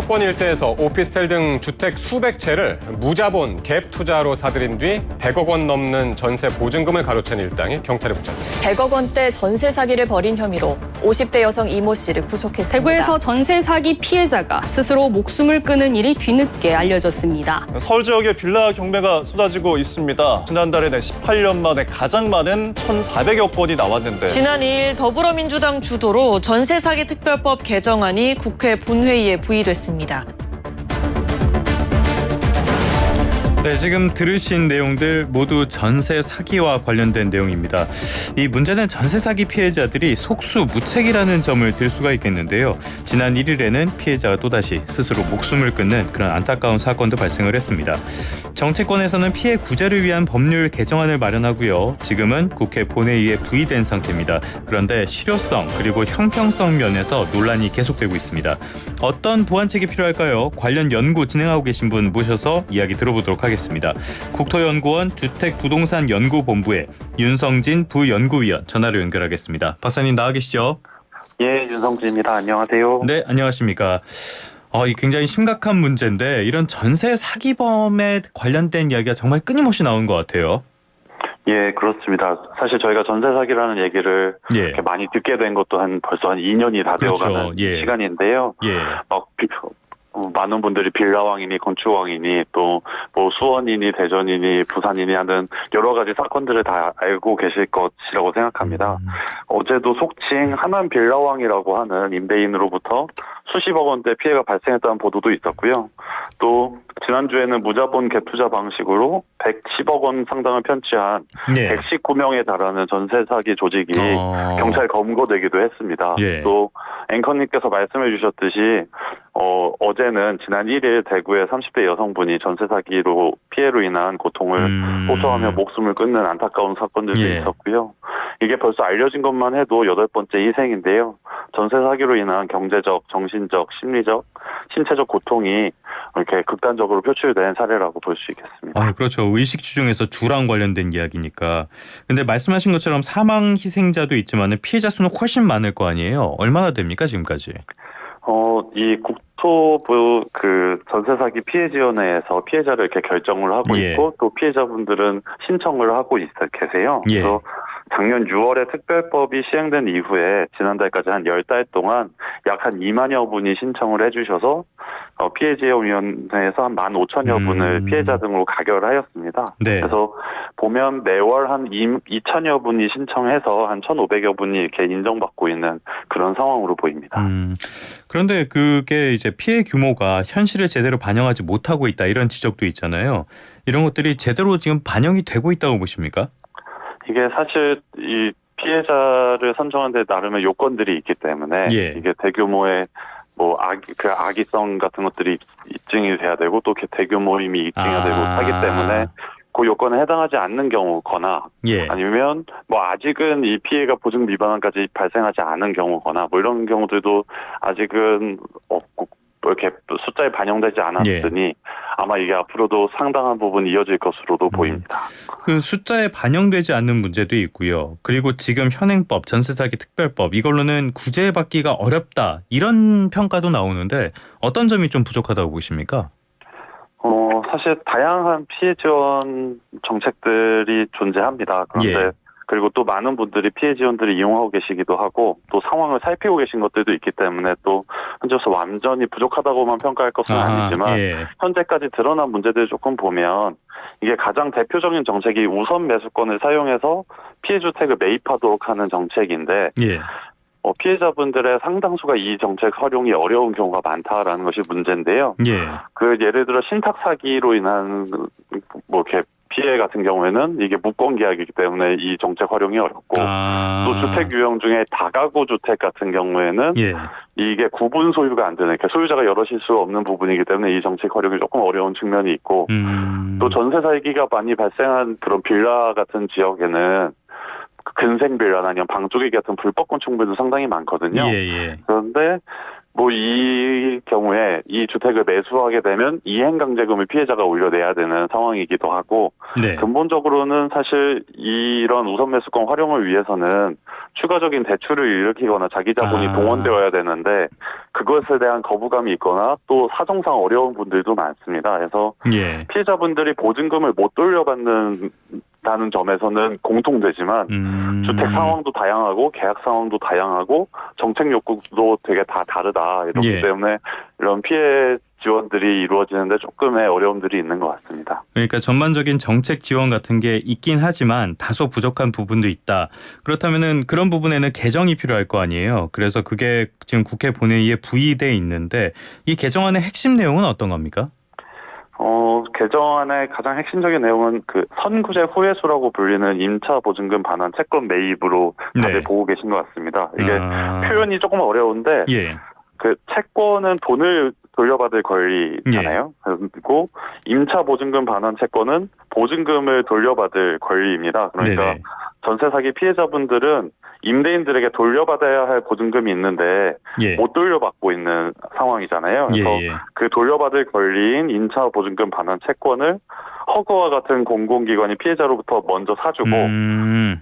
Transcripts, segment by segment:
수도권 일대에서 오피스텔 등 주택 수백 채를 무자본 갭 투자로 사들인 뒤 100억 원 넘는 전세 보증금을 가로챈 일당이 경찰에 붙잡혔습니다. 100억 원대 전세 사기를 벌인 혐의로 50대 여성 이모 씨를 구속했습니다. 대구에서 전세 사기 피해자가 스스로 목숨을 끊은 일이 뒤늦게 알려졌습니다. 서울 지역에 빌라 경매가 쏟아지고 있습니다. 지난달에는 18년 만에 가장 많은 1,400여 건이 나왔는데 지난 2일 더불어민주당 주도로 전세 사기 특별법 개정안이 국회 본회의에 부의됐습니다. 네, 지금 들으신 내용들 모두 전세 사기와 관련된 내용입니다. 이 문제는 전세 사기 피해자들이 속수무책이라는 점을 들 수가 있겠는데요. 지난 1일에는 피해자가 또다시 스스로 목숨을 끊는 그런 안타까운 사건도 발생을 했습니다. 정치권에서는 피해 구제를 위한 법률 개정안을 마련하고요. 지금은 국회 본회의에 부의된 상태입니다. 그런데 실효성 그리고 형평성 면에서 논란이 계속되고 있습니다. 어떤 보완책이 필요할까요? 관련 연구 진행하고 계신 분 모셔서 이야기 들어보도록 하겠습니다. 국토연구원 주택부동산연구본부의 윤성진 부연구위원 전화로 연결하겠습니다. 박사님 나와 계시죠? 예, 윤성진입니다. 안녕하세요. 네, 안녕하십니까. 이 굉장히 심각한 문제인데 이런 전세 사기범에 관련된 이야기가 정말 끊임없이 나오는 것 같아요. 예, 그렇습니다. 사실 저희가 전세 사기라는 얘기를 이렇게 많이 듣게 된 것도 벌써 한 2년이 다 되어가는 시간인데요. 많은 분들이 빌라왕이니 건축왕이니 또 뭐 수원이니 대전이니 부산이니 하는 여러 가지 사건들을 다 알고 계실 것이라고 생각합니다. 어제도 속칭 하남 빌라왕이라고 하는 임대인으로부터 수십억 원대 피해가 발생했다는 보도도 있었고요. 또 지난주에는 무자본 갭 투자 방식으로 110억 원 상당을 편취한 119명에 달하는 전세 사기 조직이 경찰 검거되기도 했습니다. 또 앵커님께서 말씀해 주셨듯이 어제는 지난 1일 대구의 30대 여성분이 전세 사기로 피해로 인한 고통을 호소하며 목숨을 끊는 안타까운 사건들도 있었고요. 이게 벌써 알려진 것만 해도 8번째 희생인데요. 전세 사기로 인한 경제적, 정신적, 심리적, 신체적 고통이 이렇게 극단적으로 표출된 사례라고 볼 수 있겠습니다. 그렇죠. 의식주 중에서 주랑 관련된 이야기니까. 근데 말씀하신 것처럼 사망 희생자도 있지만 피해자 수는 훨씬 많을 거 아니에요. 얼마나 됩니까 지금까지? 이 국토부 전세 사기 피해 지원회에서 피해자를 이렇게 결정을 하고 있고 또 피해자분들은 신청을 하고 계세요. 그래서 작년 6월에 특별법이 시행된 이후에 지난달까지 한 10달 동안 약 한 2만여 분이 신청을 해주셔서 피해지원위원회에서 한 15,000여 분을 피해자 등으로 가결하였습니다. 그래서 보면 매월 한 2,000여 분이 신청해서 한 1,500여 분이 이렇게 인정받고 있는 그런 상황으로 보입니다. 그런데 그게 이제 피해 규모가 현실을 제대로 반영하지 못하고 있다 이런 지적도 있잖아요. 이런 것들이 제대로 지금 반영이 되고 있다고 보십니까? 이게 사실 이 피해자를 선정하는 데 나름의 요건들이 있기 때문에 이게 대규모의 뭐 악의성 같은 것들이 입증이 돼야 되고 또 대규모 이미 입증이 되고 하기 때문에 그 요건에 해당하지 않는 경우거나 아니면 뭐 아직은 이 피해가 보증 위반까지 발생하지 않은 경우거나 뭐 이런 경우들도 아직은 없고 이렇게 숫자에 반영되지 않았으니 아마 이게 앞으로도 상당한 부분 이어질 것으로도 보입니다. 그 숫자에 반영되지 않는 문제도 있고요. 그리고 지금 현행법, 전세사기 특별법 이걸로는 구제받기가 어렵다 이런 평가도 나오는데 어떤 점이 좀 부족하다고 보십니까? 사실 다양한 피해 지원 정책들이 존재합니다. 그런데 그리고 또 많은 분들이 피해 지원들을 이용하고 계시기도 하고 또 상황을 살피고 계신 것들도 있기 때문에 또 현재로서 완전히 부족하다고만 평가할 것은 아니지만 현재까지 드러난 문제들을 조금 보면 이게 가장 대표적인 정책이 우선 매수권을 사용해서 피해 주택을 매입하도록 하는 정책인데 피해자분들의 상당수가 이 정책 활용이 어려운 경우가 많다라는 것이 문제인데요. 예를 들어 신탁 사기로 인한 뭐 이렇게 피해 같은 경우에는 이게 무권 계약이기 때문에 이 정책 활용이 어렵고 또 주택 유형 중에 다가구 주택 같은 경우에는 이게 구분 소유가 안 되는 그러니까 소유자가 여럿일 수 없는 부분이기 때문에 이 정책 활용이 조금 어려운 측면이 있고 또 전세 사기가 많이 발생한 그런 빌라 같은 지역에는 근생 빌라나 아니면 방조기 같은 불법 건축물도 상당히 많거든요. 그런데 뭐 이 경우에 이 주택을 매수하게 되면 이행강제금을 피해자가 올려내야 되는 상황이기도 하고 네. 근본적으로는 사실 이런 우선 매수권 활용을 위해서는 추가적인 대출을 일으키거나 자기 자본이 동원되어야 되는데 그것에 대한 거부감이 있거나 또 사정상 어려운 분들도 많습니다. 그래서 예. 피해자분들이 보증금을 못 돌려받는 다는 점에서는 공통되지만 주택 상황도 다양하고 계약 상황도 다양하고 정책 욕구도 되게 다 다르다. 이렇기 예. 때문에 이런 피해 지원들이 이루어지는데 조금의 어려움들이 있는 것 같습니다. 그러니까 전반적인 정책 지원 같은 게 있긴 하지만 다소 부족한 부분도 있다. 그렇다면은 그런 부분에는 개정이 필요할 거 아니에요. 그래서 그게 지금 국회 본회의에 부의돼 있는데 이 개정안의 핵심 내용은 어떤 겁니까? 개정안의 가장 핵심적인 내용은 그 선구제 후회수라고 불리는 임차 보증금 반환 채권 매입으로 다들 보고 계신 것 같습니다. 이게 표현이 조금 어려운데 예. 그 채권은 돈을 돌려받을 권리잖아요. 그리고 임차 보증금 반환 채권은 보증금을 돌려받을 권리입니다. 그러니까 네네. 전세 사기 피해자분들은 임대인들에게 돌려받아야 할 보증금이 있는데 예. 못 돌려받고 있는 상황이잖아요. 그래서 그 돌려받을 권리인 임차 보증금 반환 채권을 허그와 같은 공공기관이 피해자로부터 먼저 사주고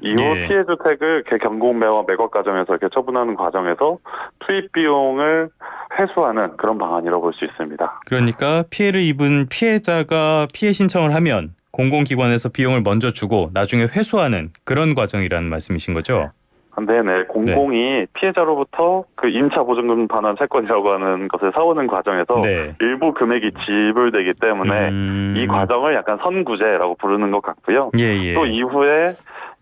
이후 피해 주택을 경공매와 매각 과정에서 이렇게 처분하는 과정에서 투입 비용을 회수하는 그런 방안이라고 볼 수 있습니다. 그러니까 피해를 입은 피해자가 피해 신청을 하면 공공기관에서 비용을 먼저 주고 나중에 회수하는 그런 과정이라는 말씀이신 거죠? 네네. 공공이 피해자로부터 그 임차 보증금 반환 채권이라고 하는 것을 사오는 과정에서 일부 금액이 지불되기 때문에 이 과정을 약간 선구제라고 부르는 것 같고요. 또 이후에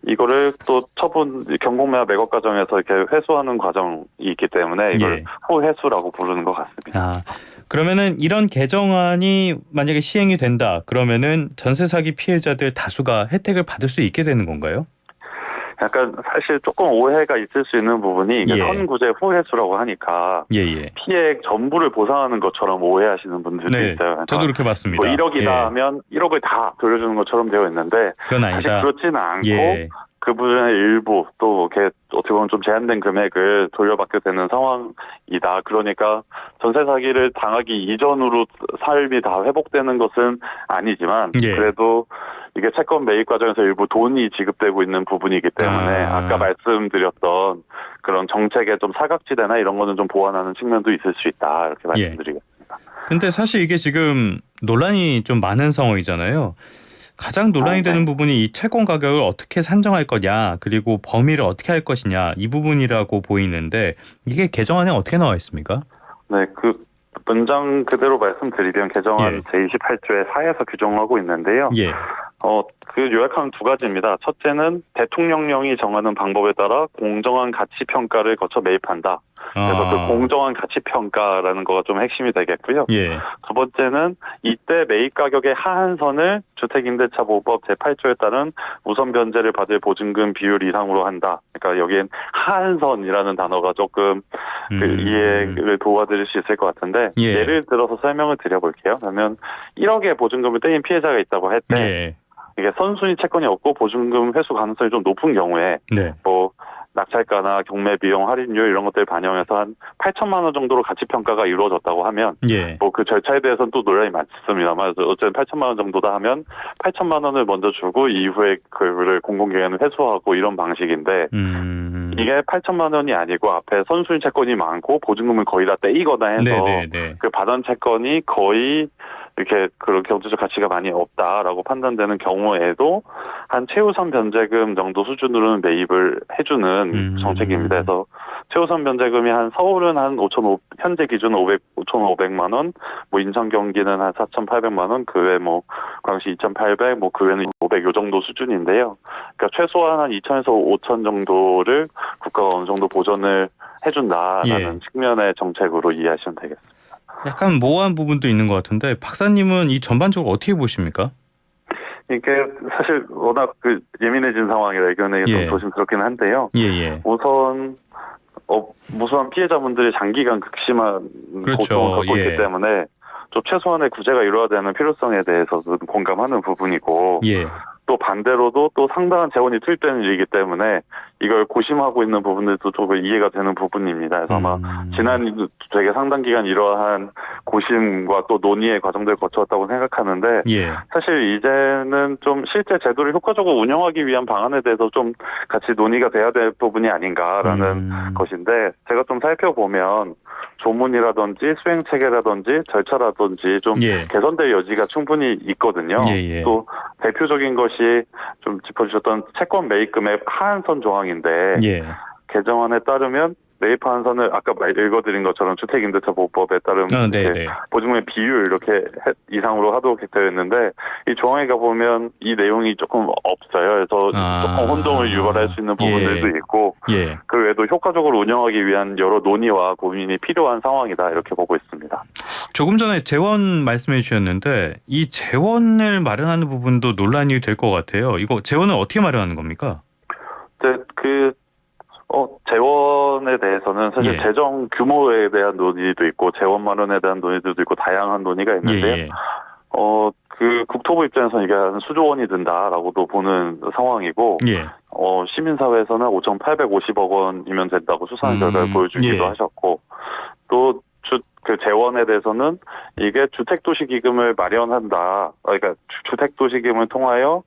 이거를 또 처분 경공매와 매각 과정에서 이렇게 회수하는 과정이 있기 때문에 이걸 후회수라고 부르는 것 같습니다. 그러면은 이런 개정안이 만약에 시행이 된다 그러면은 전세 사기 피해자들 다수가 혜택을 받을 수 있게 되는 건가요? 약간 사실 조금 오해가 있을 수 있는 부분이 이게 선구제 후회수라고 하니까 피해액 전부를 보상하는 것처럼 오해하시는 분들도 있어요. 그러니까 저도 그렇게 봤습니다. 뭐 1억이다 하면 1억을 다 돌려주는 것처럼 되어 있는데 그건 아니다. 사실 그렇지는 않고 그 부분의 일부 또 이렇게 어떻게 보면 좀 제한된 금액을 돌려받게 되는 상황이다. 그러니까 전세 사기를 당하기 이전으로 삶이 다 회복되는 것은 아니지만 그래도 이게 채권 매입 과정에서 일부 돈이 지급되고 있는 부분이기 때문에 아까 말씀드렸던 그런 정책의 좀 사각지대나 이런 거는 좀 보완하는 측면도 있을 수 있다. 이렇게 말씀드리겠습니다. 근데 사실 이게 지금 논란이 좀 많은 상황이잖아요. 가장 논란이 되는 부분이 이 채권 가격을 어떻게 산정할 거냐 그리고 범위를 어떻게 할 것이냐 이 부분이라고 보이는데 이게 개정안에 어떻게 나와 있습니까? 네, 그 문장 그대로 말씀드리면 개정안 제28조의 4에서 규정하고 있는데요. 그 요약하면 두 가지입니다. 첫째는 대통령령이 정하는 방법에 따라 공정한 가치 평가를 거쳐 매입한다. 그래서 그 공정한 가치 평가라는 거가 좀 핵심이 되겠고요. 두 번째는 이때 매입 가격의 하한선을 주택임대차보호법 제8조에 따른 우선 변제를 받을 보증금 비율 이상으로 한다. 그러니까 여기엔 하한선이라는 단어가 조금 그 이해를 도와드릴 수 있을 것 같은데 예를 들어서 설명을 드려볼게요. 그러면 1억의 보증금을 떼인 피해자가 있다고 할 때 이게 선순위 채권이 없고 보증금 회수 가능성이 좀 높은 경우에 뭐 낙찰가나 경매 비용 할인율 이런 것들 반영해서 한 8천만 원 정도로 가치 평가가 이루어졌다고 하면 뭐 그 절차에 대해서는 또 논란이 많습니다만 어쨌든 8천만 원 정도다 하면 8천만 원을 먼저 주고 이후에 그를 공공기관에 회수하고 이런 방식인데 이게 8천만 원이 아니고 앞에 선순위 채권이 많고 보증금을 거의 다 떼이거나 해서 그 받은 채권이 거의 이렇게 그런 경제적 가치가 많이 없다라고 판단되는 경우에도 한 최우선 변제금 정도 수준으로는 매입을 해주는 정책입니다. 그래서 최우선 변제금이 한 서울은 한 5,500 현재 기준 5,500만 원, 뭐 인천 경기는 한 4,800만 원, 그 외 뭐 광시 2,800, 뭐 그 외는 500 요 정도 수준인데요. 그러니까 최소한 한 2,000에서 5,000 정도를 국가가 어느 정도 보전을 해준다라는 측면의 정책으로 이해하시면 되겠습니다. 약간 모호한 부분도 있는 것 같은데 박사님은 이 전반적으로 어떻게 보십니까? 이게 사실 워낙 그 예민해진 상황이라 의견에 좀 조심스럽긴 한데요. 우선 무수한 피해자분들이 장기간 극심한 고통을 겪고 있기 때문에 좀 최소한의 구제가 이루어야 되는 필요성에 대해서는 공감하는 부분이고 또 반대로도 또 상당한 재원이 투입되는 일이기 때문에 이걸 고심하고 있는 부분들도 조금 이해가 되는 부분입니다. 그래서 아마 지난 되게 상당 기간 이러한 고심과 또 논의의 과정들을 거쳐왔다고 생각하는데 예. 사실 이제는 좀 실제 제도를 효과적으로 운영하기 위한 방안에 대해서 좀 같이 논의가 돼야 될 부분이 아닌가라는 것인데 제가 좀 살펴보면 조문이라든지 수행 체계라든지 절차라든지 좀 예. 개선될 여지가 충분히 있거든요. 예. 또 대표적인 것이 좀 짚어주셨던 채권 매입 금액 하한선 조항인데 예. 개정안에 따르면 매입 하한선을 아까 읽어드린 것처럼 주택임대차 보호법에 따르면 보증금의 비율 이렇게 이상으로 하도록 되어 있는데 이 조항에 가보면 이 내용이 조금 없어요. 그래서 조금 혼동을 유발할 수 있는 부분들도 있고 그 외에도 효과적으로 운영하기 위한 여러 논의와 고민이 필요한 상황이다 이렇게 보고 있습니다. 조금 전에 재원 말씀해 주셨는데 이 재원을 마련하는 부분도 논란이 될 것 같아요. 이거 재원을 어떻게 마련하는 겁니까? 네, 재원에 대해서는 사실 재정 규모에 대한 논의도 있고 재원 마련에 대한 논의도 있고 다양한 논의가 있는데요. 그 국토부 입장에서는 이게 한 수조 원이 든다라고도 보는 상황이고 시민사회에서는 5,850억 원이면 된다고 수사한 결과를 보여주기도 하셨고 또 그 재원에 대해서는 이게 주택도시기금을 마련한다. 그러니까 주택도시기금을 통하여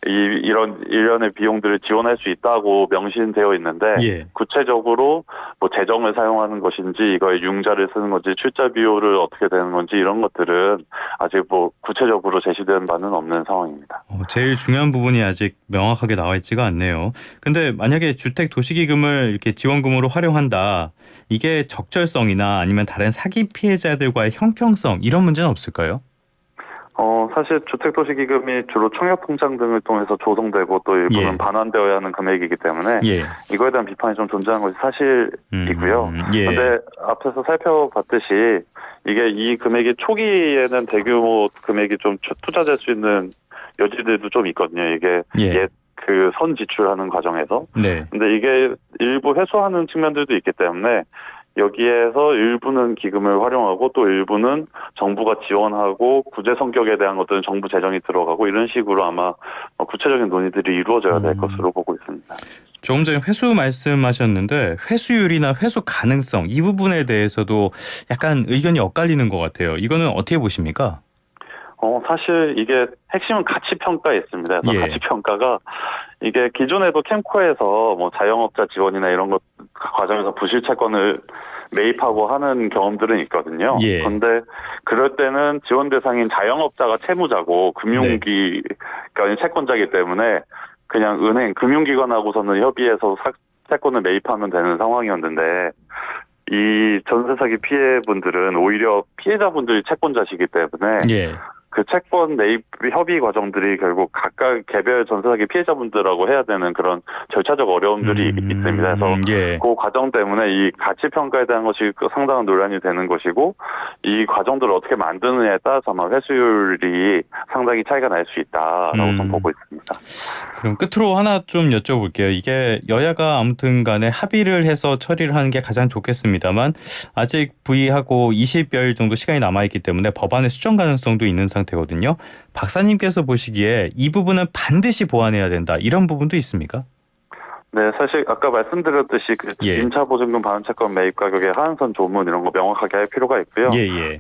이런 일련의 비용들을 지원할 수 있다고 명시되어 있는데 구체적으로 뭐 재정을 사용하는 것인지 이거에 융자를 쓰는 건지 출자 비율을 어떻게 되는 건지 이런 것들은 아직 뭐 구체적으로 제시된 바는 없는 상황입니다. 제일 중요한 부분이 아직 명확하게 나와 있지가 않네요. 근데 만약에 주택도시기금을 이렇게 지원금으로 활용한다. 이게 적절성이나 아니면 다른 사기 피해자들과의 형평성 이런 문제는 없을까요? 사실 주택도시기금이 주로 청약통장 등을 통해서 조성되고 또 일부는 반환되어야 하는 금액이기 때문에 이거에 대한 비판이 좀 존재하는 것이 사실이고요. 그런데 앞에서 살펴봤듯이 이게 이 금액이 초기에는 대규모 금액이 좀 투자될 수 있는 여지들도 좀 있거든요. 이게 그 선 지출하는 과정에서. 근데 이게 일부 회수하는 측면들도 있기 때문에 여기에서 일부는 기금을 활용하고 또 일부는 정부가 지원하고 구제 성격에 대한 것들은 정부 재정이 들어가고 이런 식으로 아마 구체적인 논의들이 이루어져야 될 것으로 보고 있습니다. 조금 전에 회수 말씀하셨는데 회수율이나 회수 가능성 이 부분에 대해서도 약간 의견이 엇갈리는 것 같아요. 이거는 어떻게 보십니까? 사실 이게 핵심은 가치평가에 있습니다. 그래서 가치평가가 이게 기존에도 캠코에서 뭐 자영업자 지원이나 이런 것 과정에서 부실 채권을 매입하고 하는 경험들은 있거든요. 그런데 그럴 때는 지원 대상인 자영업자가 채무자고 금융기관이 채권자이기 때문에 그냥 은행, 금융기관하고서는 협의해서 채권을 매입하면 되는 상황이었는데 이 전세 사기 피해분들은 오히려 피해자분들이 채권자시기 때문에 그 채권 매입 협의 과정들이 결국 각각 개별 전세 사기 피해자분들하고 해야 되는 그런 절차적 어려움들이 있습니다. 그래서 그 과정 때문에 이 가치 평가에 대한 것이 상당한 논란이 되는 것이고 이 과정들을 어떻게 만드느냐에 따라서 아마 회수율이 상당히 차이가 날 수 있다라고 좀 보고 있습니다. 그럼 끝으로 하나 좀 여쭤볼게요. 이게 여야가 아무튼 간에 합의를 해서 처리를 하는 게 가장 좋겠습니다만 아직 부의하고 20여일 정도 시간이 남아있기 때문에 법안의 수정 가능성도 있는 상태거든요. 박사님께서 보시기에 이 부분은 반드시 보완해야 된다. 이런 부분도 있습니까? 네, 사실 아까 말씀드렸듯이 그 임차보증금 반환채권 매입 가격의 하한선 조문 이런 거 명확하게 할 필요가 있고요.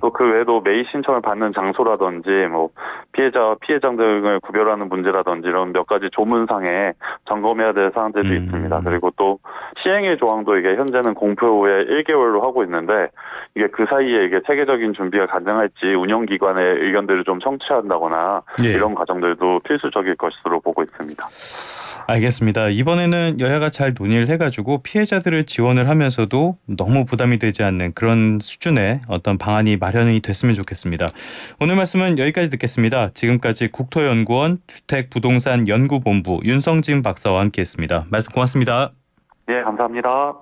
또 그 외에도 매입 신청을 받는 장소라든지 뭐 피해자와 피해장 등을 구별하는 문제라든지 이런 몇 가지 조문상에 점검해야 될 사항들도 있습니다. 그리고 또 시행일 조항도 이게 현재는 공표 후에 1개월로 하고 있는데 이게 그 사이에 이게 체계적인 준비가 가능할지 운영기관의 의견들을 좀 청취한다거나 이런 과정들도 필수적일 것으로 보고 있습니다. 알겠습니다. 이번에는 여야가 잘 논의를 해가지고 피해자들을 지원을 하면서도 너무 부담이 되지 않는 그런 수준의 어떤 방안이 마련이 됐으면 좋겠습니다. 오늘 말씀은 여기까지 듣겠습니다. 지금까지 국토연구원 주택부동산연구본부 윤성진 박사와 함께했습니다. 말씀 고맙습니다. 네, 감사합니다.